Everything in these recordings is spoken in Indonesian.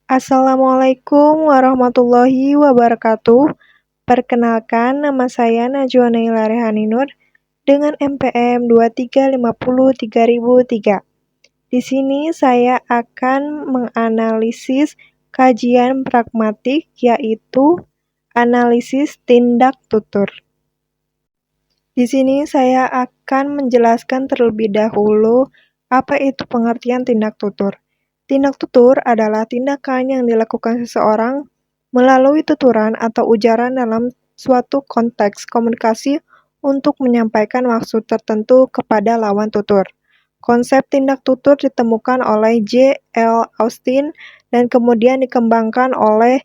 Assalamualaikum warahmatullahi wabarakatuh. Perkenalkan, nama saya Najwa Naila Rehaninur dengan NPM 23503.003. Di sini saya akan menganalisis kajian pragmatik, yaitu analisis tindak tutur. Di sini saya akan menjelaskan terlebih dahulu apa itu pengertian tindak tutur. Tindak tutur adalah tindakan yang dilakukan seseorang melalui tuturan atau ujaran dalam suatu konteks komunikasi untuk menyampaikan maksud tertentu kepada lawan tutur. Konsep tindak tutur ditemukan oleh J. L. Austin dan kemudian dikembangkan oleh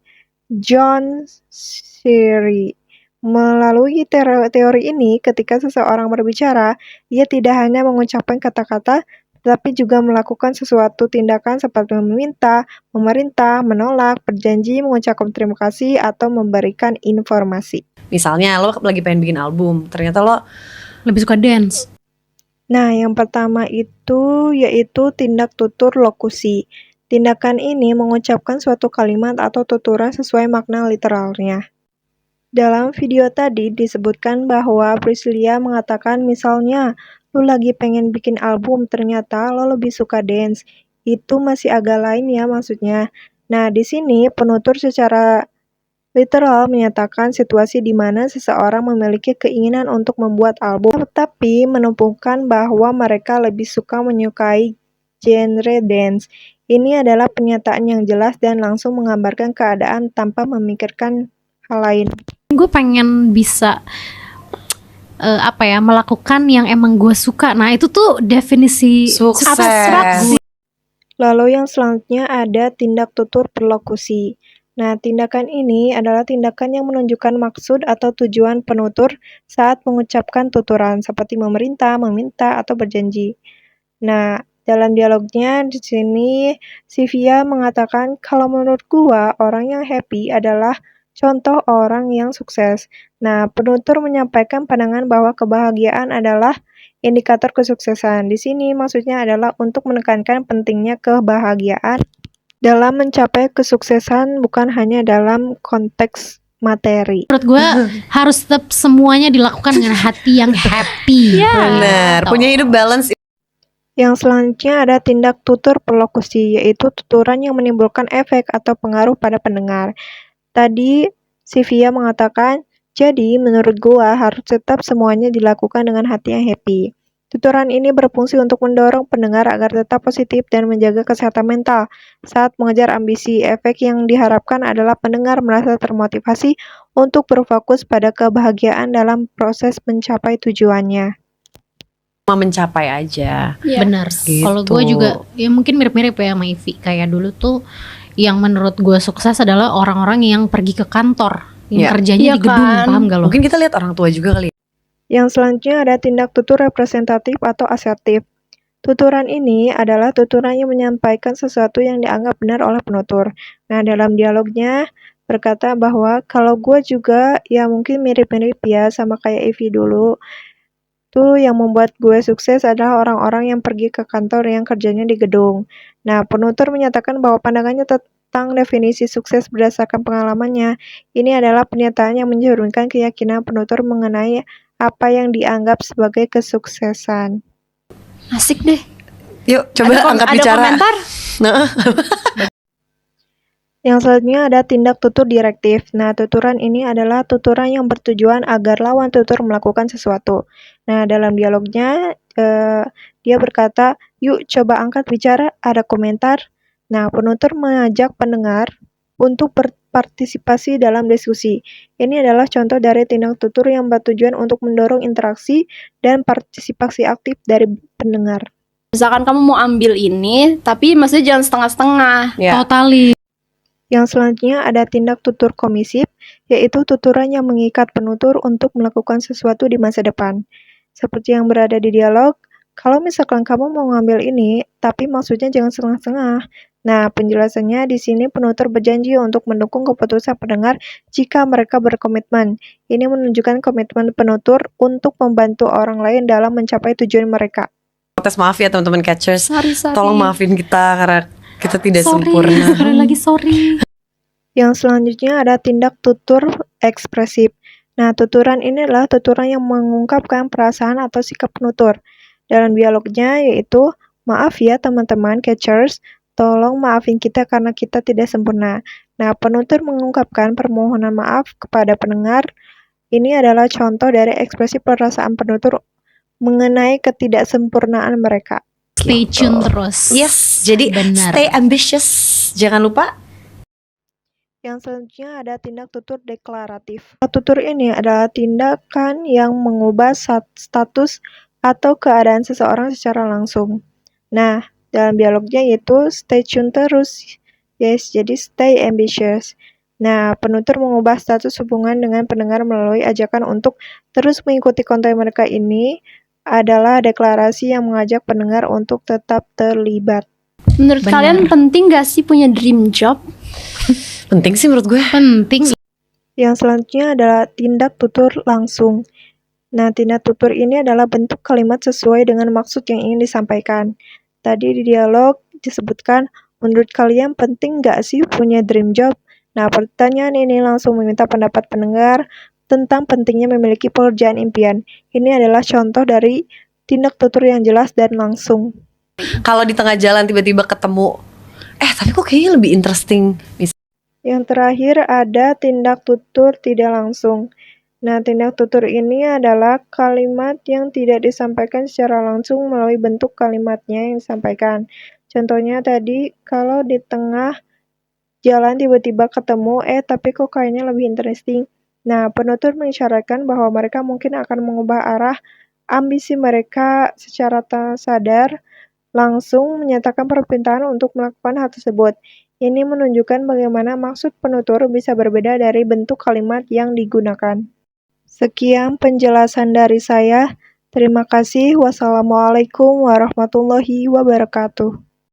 John Searle. Melalui teori ini, ketika seseorang berbicara, ia tidak hanya mengucapkan kata-kata, tetapi juga melakukan sesuatu tindakan seperti meminta, memerintah, menolak, berjanji, mengucapkan terima kasih, atau memberikan informasi. Misalnya lo lagi pengen bikin album, ternyata lo lebih suka dance. Nah, yang pertama itu yaitu tindak tutur lokusi. Tindakan ini mengucapkan suatu kalimat atau tuturan sesuai makna literalnya. Dalam video tadi disebutkan bahwa Priscilia mengatakan misalnya, lu lagi pengen bikin album, ternyata lo lebih suka dance. Itu masih agak lain ya maksudnya. Nah, di sini penutur secara literal menyatakan situasi di mana seseorang memiliki keinginan untuk membuat album, tetapi menumpukan bahwa mereka lebih suka menyukai genre dance. Ini adalah pernyataan yang jelas dan langsung menggambarkan keadaan tanpa memikirkan hal lain. Gue pengen bisa melakukan yang emang gue suka. Nah itu tuh definisi Sukses. abstrak. Lalu yang selanjutnya ada tindak tutur perlokusi. Nah, tindakan ini adalah tindakan yang menunjukkan maksud atau tujuan penutur saat mengucapkan tuturan, seperti memerintah, meminta, atau berjanji. Nah, dalam dialognya di sini, Sylvia mengatakan, kalau menurut gua, orang yang happy adalah contoh orang yang sukses. Nah, penutur menyampaikan pandangan bahwa kebahagiaan adalah indikator kesuksesan. Di sini maksudnya adalah untuk menekankan pentingnya kebahagiaan dalam mencapai kesuksesan, bukan hanya dalam konteks materi. Menurut gue harus tetap semuanya dilakukan dengan hati yang happy. Bener, punya hidup balance. Yang selanjutnya ada tindak tutur perlokusi, yaitu tuturan yang menimbulkan efek atau pengaruh pada pendengar. Tadi Sylvia mengatakan, jadi menurut gua harus tetap semuanya dilakukan dengan hati yang happy. Tuturan ini berfungsi untuk mendorong pendengar agar tetap positif dan menjaga kesehatan mental. Saat mengejar ambisi, efek yang diharapkan adalah pendengar merasa termotivasi untuk berfokus pada kebahagiaan dalam proses mencapai tujuannya. Cuma mencapai aja. Benar. Gitu. Kalau gue juga ya mungkin mirip-mirip ya sama Ivy. Kayak dulu tuh yang menurut gue sukses adalah orang-orang yang pergi ke kantor, yang kerjanya di gedung, paham gak lo? Mungkin kita lihat orang tua juga kali. Yang selanjutnya ada tindak tutur representatif atau asertif. Tuturan ini adalah tuturan yang menyampaikan sesuatu yang dianggap benar oleh penutur. Nah, dalam dialognya berkata bahwa kalau gue juga ya mungkin mirip-mirip ya sama kayak Evie dulu. Tuh yang membuat gue sukses adalah orang-orang yang pergi ke kantor yang kerjanya di gedung. Nah, penutur menyatakan bahwa pandangannya tentang definisi sukses berdasarkan pengalamannya. Ini adalah pernyataan yang mencerminkan keyakinan penutur mengenai apa yang dianggap sebagai kesuksesan. Asik deh. Yuk coba angkat ada bicara. komentar? Nah. Yang selanjutnya ada tindak tutur direktif. Nah, tuturan ini adalah tuturan yang bertujuan agar lawan tutur melakukan sesuatu. Nah, dalam dialognya dia berkata, yuk coba angkat bicara, ada komentar. Nah, penutur mengajak pendengar untuk berpartisipasi dalam diskusi. Ini adalah contoh dari tindak tutur yang bertujuan untuk mendorong interaksi dan partisipasi aktif dari pendengar. Misalkan kamu mau ambil ini, tapi maksudnya jangan setengah-setengah. Ya. Totally. Yang selanjutnya ada tindak tutur komisif, yaitu tuturan yang mengikat penutur untuk melakukan sesuatu di masa depan. Seperti yang berada di dialog, kalau misalkan kamu mau ngambil ini, tapi maksudnya jangan setengah-setengah. Nah, penjelasannya di sini penutur berjanji untuk mendukung keputusan pendengar jika mereka berkomitmen. Ini menunjukkan komitmen penutur untuk membantu orang lain dalam mencapai tujuan mereka. Protes maaf ya teman-teman catchers. Sorry. Tolong maafin kita karena Kita tidak Sorry, sempurna. sekali lagi sorry. Yang selanjutnya ada tindak tutur ekspresif. Nah, tuturan ini adalah tuturan yang mengungkapkan perasaan atau sikap penutur. Dalam dialognya yaitu, maaf ya teman-teman catchers, tolong maafin kita karena kita tidak sempurna. Nah, penutur mengungkapkan permohonan maaf kepada pendengar. Ini adalah contoh dari ekspresi perasaan penutur mengenai ketidaksempurnaan mereka. Stay tune terus. Yes, jadi Benar. stay ambitious. Jangan lupa. Yang selanjutnya ada tindak tutur deklaratif. Tutur ini adalah tindakan yang mengubah status atau keadaan seseorang secara langsung. Nah, dalam dialognya yaitu stay tune terus. Yes, jadi stay ambitious. Nah, penutur mengubah status hubungan dengan pendengar melalui ajakan untuk terus mengikuti konten mereka. Ini adalah deklarasi yang mengajak pendengar untuk tetap terlibat. Menurut Benar. kalian penting gak sih punya dream job? Penting sih menurut gue. Penting. Yang selanjutnya adalah tindak tutur langsung. Nah, tindak tutur ini adalah bentuk kalimat sesuai dengan maksud yang ingin disampaikan. Tadi di dialog disebutkan, menurut kalian penting nggak sih punya dream job? Nah, pertanyaan ini langsung meminta pendapat pendengar tentang pentingnya memiliki pekerjaan impian. Ini adalah contoh dari tindak tutur yang jelas dan langsung. Kalau di tengah jalan tiba-tiba ketemu, tapi kok kayaknya lebih interesting. Yang terakhir ada tindak tutur tidak langsung. Nah, tindak tutur ini adalah kalimat yang tidak disampaikan secara langsung melalui bentuk kalimatnya yang disampaikan. Contohnya tadi, kalau di tengah jalan tiba-tiba ketemu, tapi kok kayaknya lebih interesting. Nah, penutur mengisyaratkan bahwa mereka mungkin akan mengubah arah ambisi mereka secara tak sadar, langsung menyatakan permintaan untuk melakukan hal tersebut. Ini menunjukkan bagaimana maksud penutur bisa berbeda dari bentuk kalimat yang digunakan. Sekian penjelasan dari saya. Terima kasih. Wassalamualaikum warahmatullahi wabarakatuh.